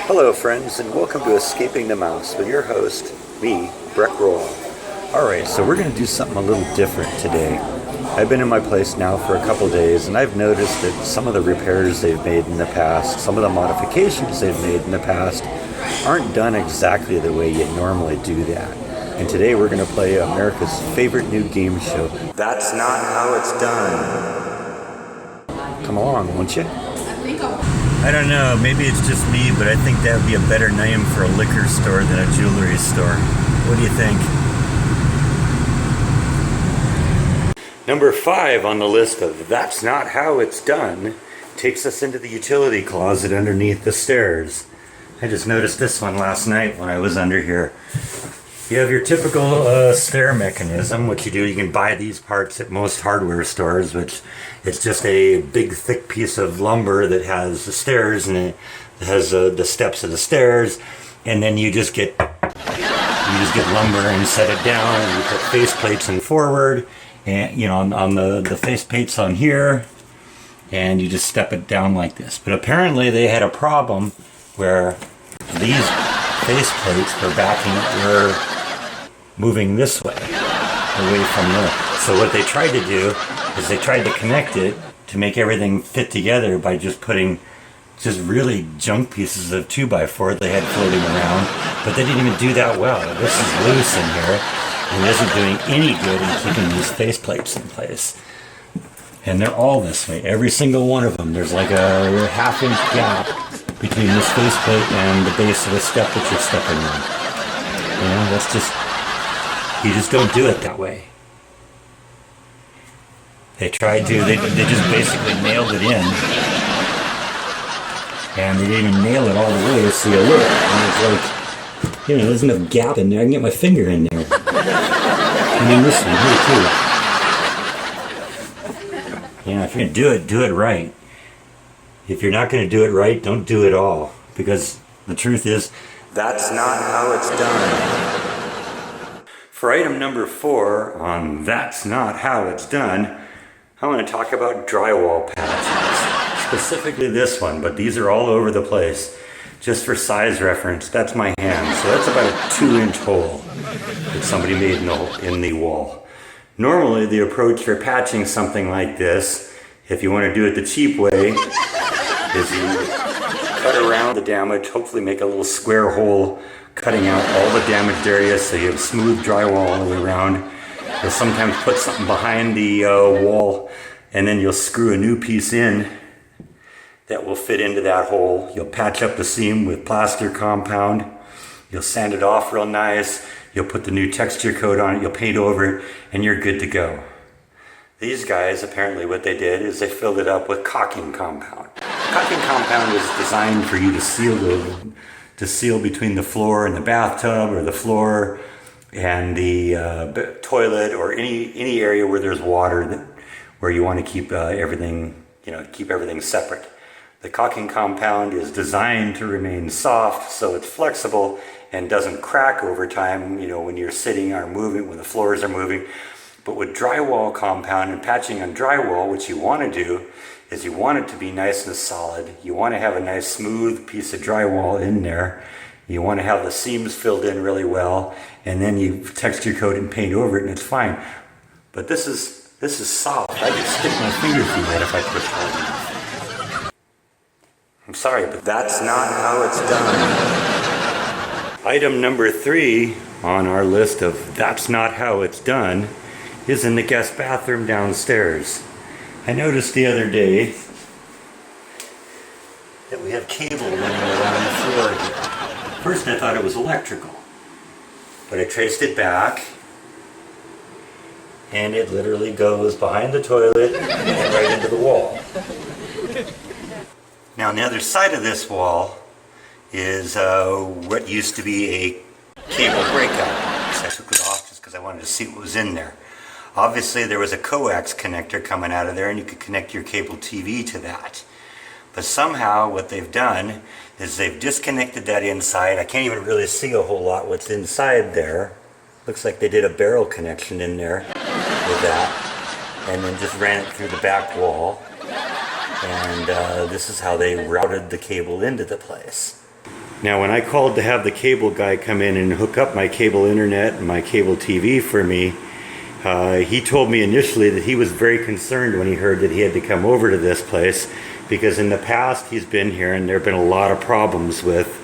Hello friends, and welcome to Escaping the Mouse with your host, me, Breck Roll. Alright, so we're going to do something a little different today. I've been in my place now for a couple days, and I've noticed that some of the repairs they've made in the past, some of the modifications they've made in the past, aren't done exactly the way you normally do that. And today we're going to play America's favorite new game show. That's not how it's done. Come along, won't you? I don't know, maybe it's just me, but I think that would be a better name for a liquor store than a jewelry store. What do you think? Number 5 on the list of That's Not How It's Done takes us into the utility closet underneath the stairs. I just noticed this one last night when I was under here. You have your typical stair mechanism. What you do, you can buy these parts at most hardware stores, which it's just a big thick piece of lumber that has the stairs, and it has the steps of the stairs, and then you just get lumber and set it down, and you put face plates in forward, and on the face plates on here, and you just step it down like this. But apparently they had a problem where these face plates were moving this way, away from there. So what they tried to do is they tried to connect it to make everything fit together by just putting really junk pieces of 2x4 they had floating around, but they didn't even do that well. This is loose in here, and it isn't doing any good in keeping these face plates in place. And they're all this way, every single one of them. There's like a half-inch gap between this face plate and the base of the step that you're stepping on. You just don't do it that way. They tried to, they just basically nailed it in. And they didn't even nail it all the way, so you look, and it's like, there's enough gap in there, I can get my finger in there. And then this one here too. If you're going to do it right. If you're not going to do it right, don't do it all. Because the truth is, that's not how it's done. For item number 4 on That's Not How It's Done, I want to talk about drywall patches. Specifically this one, but these are all over the place. Just for size reference, that's my hand. So that's about a 2-inch hole that somebody made in the wall. Normally, the approach for patching something like this, if you want to do it the cheap way, is you cut around the damage, hopefully make a little square hole, cutting out all the damaged areas so you have smooth drywall all the way around. You'll sometimes put something behind the wall, and then you'll screw a new piece in that will fit into that hole. You'll patch up the seam with plaster compound. You'll sand it off real nice. You'll put the new texture coat on it. You'll paint over it, and you're good to go. These guys, apparently what they did is they filled it up with caulking compound. Caulking compound is designed for you to seal between the floor and the bathtub, or the floor and the toilet, or any area where there's water, where you want to keep everything separate. The caulking compound is designed to remain soft, so it's flexible and doesn't crack over time, when you're sitting or moving, when the floors are moving. But with drywall compound and patching on drywall, what you want to do is you want it to be nice and solid. You want to have a nice smooth piece of drywall in there. You want to have the seams filled in really well, and then you texture coat and paint over it, and it's fine. But this is soft. I could stick my finger through that if I pushed hard enough. I'm sorry, but that's not how it's done. Item number 3 on our list of That's Not How It's Done is in the guest bathroom downstairs. I noticed the other day that we have cable running around the floor here. First I thought it was electrical, but I traced it back, and it literally goes behind the toilet and right into the wall. Now on the other side of this wall is what used to be a cable breakout box. I took it off just because I wanted to see what was in there. Obviously there was a coax connector coming out of there, and you could connect your cable TV to that. But somehow what they've done is they've disconnected that inside. I can't even really see a whole lot what's inside there. Looks like they did a barrel connection in there with that, and then just ran it through the back wall. And this is how they routed the cable into the place. Now when I called to have the cable guy come in and hook up my cable internet and my cable TV for me, he told me initially that he was very concerned when he heard that he had to come over to this place, because in the past he's been here and there have been a lot of problems with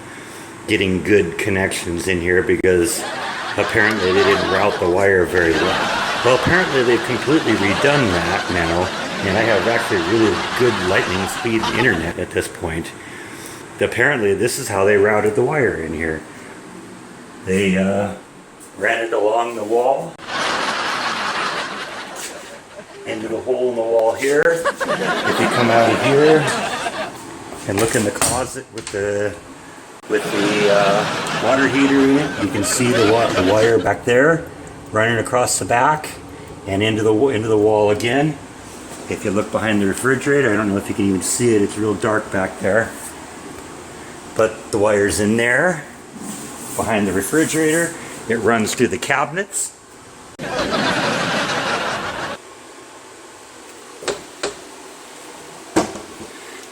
getting good connections in here because apparently they didn't route the wire very well. Well, apparently they've completely redone that now, and I have actually really good lightning speed internet at this point. Apparently this is how they routed the wire in here. They ran it along the wall into the hole in the wall here. If you come out of here and look in the closet with the water heater in it, you can see the wire back there running across the back and into the wall again. If you look behind the refrigerator, I don't know if you can even see it, it's real dark back there, but the wire's in there behind the refrigerator. It runs through the cabinets.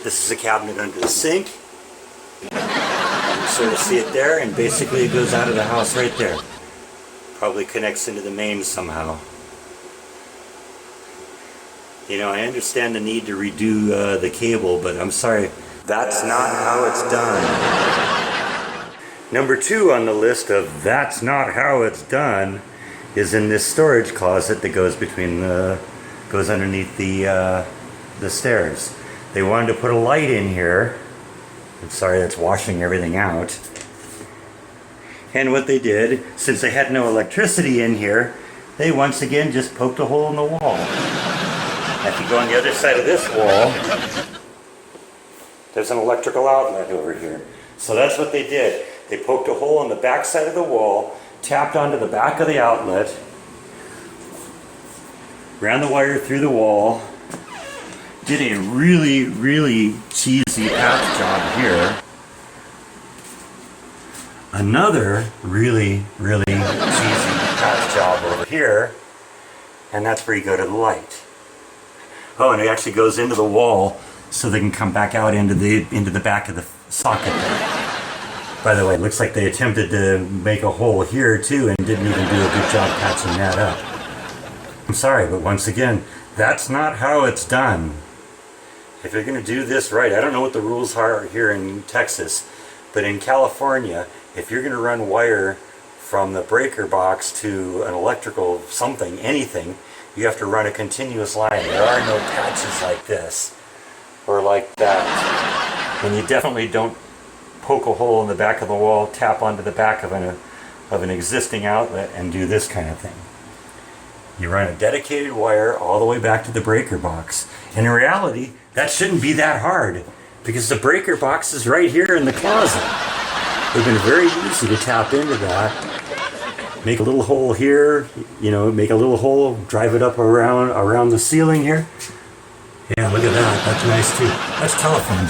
This is a cabinet under the sink. You can sort of see it there, and basically it goes out of the house right there. Probably connects into the main somehow. You know, I understand the need to redo the cable, but I'm sorry, that's not how it's done. Number 2 on the list of that's not how it's done is in this storage closet that goes underneath the stairs. They wanted to put a light in here. I'm sorry, that's washing everything out. And what they did, since they had no electricity in here, they once again just poked a hole in the wall. If you go on the other side of this wall, there's an electrical outlet over here. So that's what they did. They poked a hole in the back side of the wall, tapped onto the back of the outlet, ran the wire through the wall, did a really, really cheesy patch job here. Another really, really cheesy patch job over here, and that's where you go to the light. Oh, and it actually goes into the wall so they can come back out into the back of the socket there. By the way, it looks like they attempted to make a hole here too and didn't even do a good job patching that up. I'm sorry, but once again, that's not how it's done. If you're going to do this right, I don't know what the rules are here in Texas, but in California, if you're going to run wire from the breaker box to an electrical something, anything, you have to run a continuous line. There are no patches like this or like that. And you definitely don't poke a hole in the back of the wall, tap onto the back of an existing outlet and do this kind of thing. You run a dedicated wire all the way back to the breaker box. And in reality, that shouldn't be that hard because the breaker box is right here in the closet. It would have been very easy to tap into that. Make a little hole here, you know, make a little hole, drive it up around the ceiling here. Yeah, look at that. That's nice too. That's telephone.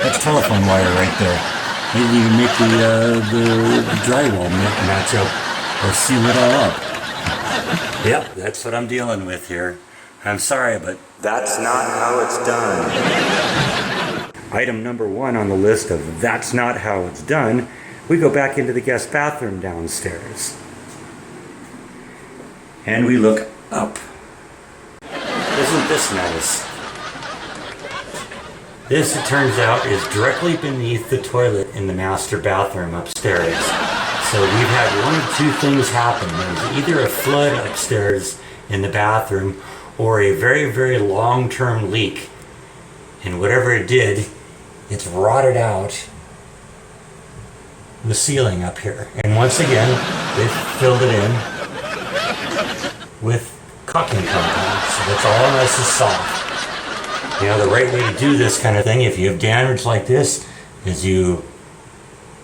That's telephone wire right there. Maybe you can make the drywall match up or seal it all up. Yep, that's what I'm dealing with here. I'm sorry, but that's not how it's done. Item number 1 on the list of that's not how it's done, we go back into the guest bathroom downstairs. And we look up. Isn't this nice? This, it turns out, is directly beneath the toilet in the master bathroom upstairs. So we've had one of 2 things happen. There's either a flood upstairs in the bathroom or a very, very long-term leak. And whatever it did, it's rotted out the ceiling up here. And once again, they filled it in with caulking compound, so it's all nice and soft. You know, the right way to do this kind of thing, if you have damage like this, is you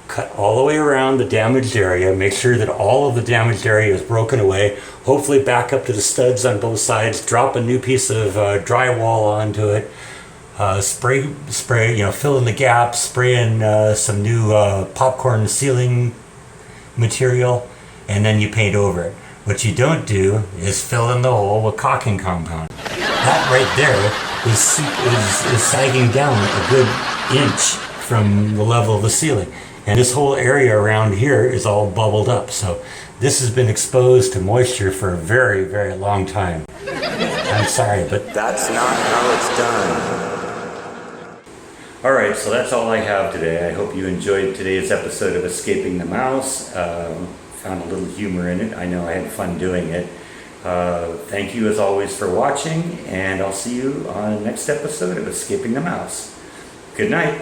cut all the way around the damaged area, make sure that all of the damaged area is broken away, hopefully back up to the studs on both sides, drop a new piece of drywall onto it, spray, you know, fill in the gaps, spray in some new popcorn ceiling material, and then you paint over it. What you don't do is fill in the hole with caulking compound. That right there is sagging down a good inch from the level of the ceiling. And this whole area around here is all bubbled up. So this has been exposed to moisture for a very, very long time. I'm sorry, but that's not how it's done. All right, so that's all I have today. I hope you enjoyed today's episode of Escaping the Mouse. Found a little humor in it. I know I had fun doing it. Thank you as always for watching, and I'll see you on the next episode of Escaping the Mouse. Good night.